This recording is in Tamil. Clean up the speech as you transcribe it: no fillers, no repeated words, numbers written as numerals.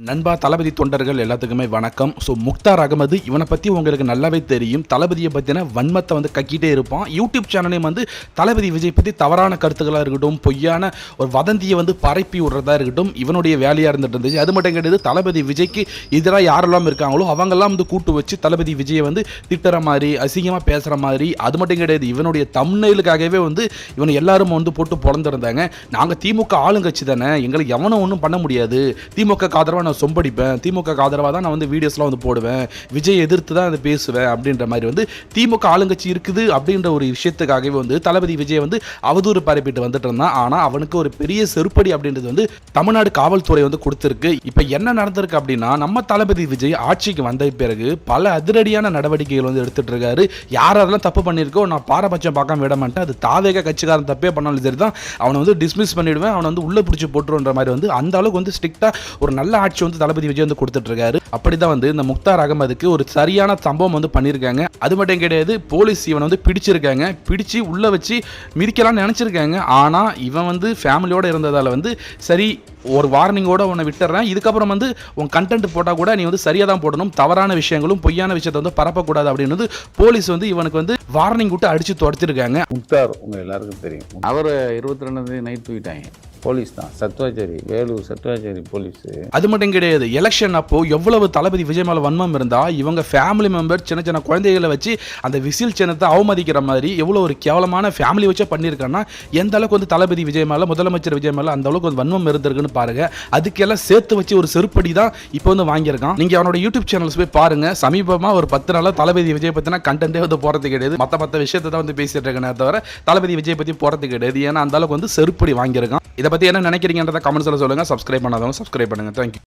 நண்பா தளபதி தொண்டர்கள் எல்லாத்துக்குமே வணக்கம். ஸோ முக்தார் அகமது இவனை பற்றி உங்களுக்கு நல்லாவே தெரியும். தளபதியை பற்றின வன்மத்தை வந்து கக்கிட்டே இருப்பான். யூடியூப் சேனலையும் வந்து தளபதி விஜய் பற்றி தவறான கருத்துக்களாக இருக்கட்டும், பொய்யான ஒரு வதந்தியை வந்து பரப்பி விடுறதா இருக்கட்டும், இவனுடைய வேலையாக இருந்துட்டு இருந்துச்சு. அது மட்டும் கிடையாது, தளபதி விஜய்க்கு எதிராக யாரெல்லாம் இருக்காங்களோ அவங்கெல்லாம் வந்து கூட்டு வச்சு தளபதி விஜயை வந்து திட்டுற மாதிரி, அசிங்கமாக பேசுகிற மாதிரி. அது மட்டும் கிடையாது, இவனுடைய தம்ப்நெயிலுக்காகவே வந்து இவன் எல்லாரும் வந்து போட்டு பிறந்திருந்தாங்க. நாங்கள் திமுக ஆளுங்கட்சி தானே, எங்களுக்கு எவனும் ஒன்றும் பண்ண முடியாது, திமுக ஆதரவாக நான் சொம்படிப்பேன், திமுக ஆதரவாக தான் நான் வந்து வீடியோஸ்லாம் வந்து போடுவேன், விஜய் எதிர்த்து தான் அதை பேசுவேன் அப்படின்ற மாதிரி வந்து திமுக ஆளுங்கட்சி இருக்குது அப்படின்ற ஒரு விஷயத்துக்காகவே வந்து தளபதி விஜய் வந்து அவதூறு பரப்பிட்டு வந்துட்டு இருந்தான். ஆனால் அவனுக்கு ஒரு பெரிய செருப்படி அப்படின்றது வந்து தமிழ்நாடு காவல்துறை வந்து கொடுத்துருக்கு. இப்போ என்ன நடந்திருக்கு அப்படின்னா, நம்ம தளபதி விஜய் ஆட்சிக்கு வந்த பிறகு பல அதிரடியான நடவடிக்கைகள் வந்து எடுத்துட்டு இருக்காரு. யாரெல்லாம் தப்பு பண்ணியிருக்கோ நான் பாரபட்சம் பார்க்காம விட மாட்டேன், அது தாவேக கட்சிக்காரன் தப்பே பண்ணாலும் சரி தான் அவனை வந்து டிஸ்மிஸ் பண்ணிடுவேன், அவனை வந்து உள்ள பிடிச்சி போட்டுருன்ற மாதிரி வந்து அந்த அளவுக்கு வந்து ஸ்ட்ரிக்டா ஒரு நல்ல ஆட்சி வந்து தளபதி விஜய் வந்து கொடுத்துட்டு இருக்காரு. அப்படிதான் வந்து இந்த முக்தார் அகமதுக்கு ஒரு சரியான சம்பவம் வந்து பண்ணியிருக்காங்க. அது மட்டும் கிடையாது, போலீஸ் இவனை வந்து பிடிச்சிருக்காங்க, பிடிச்சி உள்ள வச்சு மிதிக்கலாம்னு நினைச்சிருக்காங்க. ஆனா இவன் வந்து ஃபேமிலியோட இருந்ததால வந்து சரி ஒரு வார்னிங்கோட உன்னை விட்டுறேன், இதுக்கப்புறம் வந்து உன் கண்டென்ட் போட்டால் கூட நீ வந்து சரியாக தான் போடணும், தவறான விஷயங்களும் பொய்யான விஷயத்தை வந்து பரப்பக்கூடாது அப்படின்னு போலீஸ் வந்து இவனுக்கு வந்து வார்னிங் விட்டு அடிச்சு தொடச்சிருக்காங்க. முக்தார் உங்க எல்லாருக்கும் தெரியும், அவர் 22 நைட் தூக்கிட்டாங்க. போலீஸ் தான், சத்வாச்சேரி, வேலூர் சத்வாச்சேரி போலீஸ். அது மட்டும் கிடையாது, எலெக்ஷன் அப்போ எவ்வளவு தளபதி விஜய் மேல வன்மம் இருந்தா இவங்க ஃபேமிலி மெம்பர் சின்ன சின்ன குழந்தைகளை வச்சு அந்த விசில் சின்னத்தை அவமதிக்கிற மாதிரி எவ்வளவு ஒரு கேவலமான ஃபேமிலி வச்சே பண்ணியிருக்காங்கன்னா எந்த அளவுக்கு வந்து தளபதி விஜய் மேல, முதலமைச்சர் விஜய் மேல அந்த அளவுக்கு வந்து வன்மம் இருந்திருக்குன்னு பாருங்க. அதுக்கெல்லாம் சேர்த்து வச்சு ஒரு செருப்படி தான் இப்போ வந்து வாங்கியிருக்கான். நீங்க அவனோட யூடியூப் சேனல்ஸ் போய் பாருங்க. சமீபமா ஒரு 10 நாளா தளபதி விஜய் பத்தின கண்டென்ட்டே வந்து போறது கிடையாது, மற்ற விஷயத்தை தான் வந்து பேசிட்டு இருக்கேன் தவிர தளபதி விஜய் பத்தி போறது கிடையாது. ஏன்னா அந்த அளவுக்கு வந்து செருப்படி வாங்கியிருக்கான். இதை பத்தி என்ன நினைக்கிறீங்கன்றத கமெண்ட்ஸ்ல சொல்லுங்க. சப்ஸ்கிரைப் பண்ணாதவங்க சப்ஸ்கிரைப் பண்ணுங்க. தேங்க்யூ.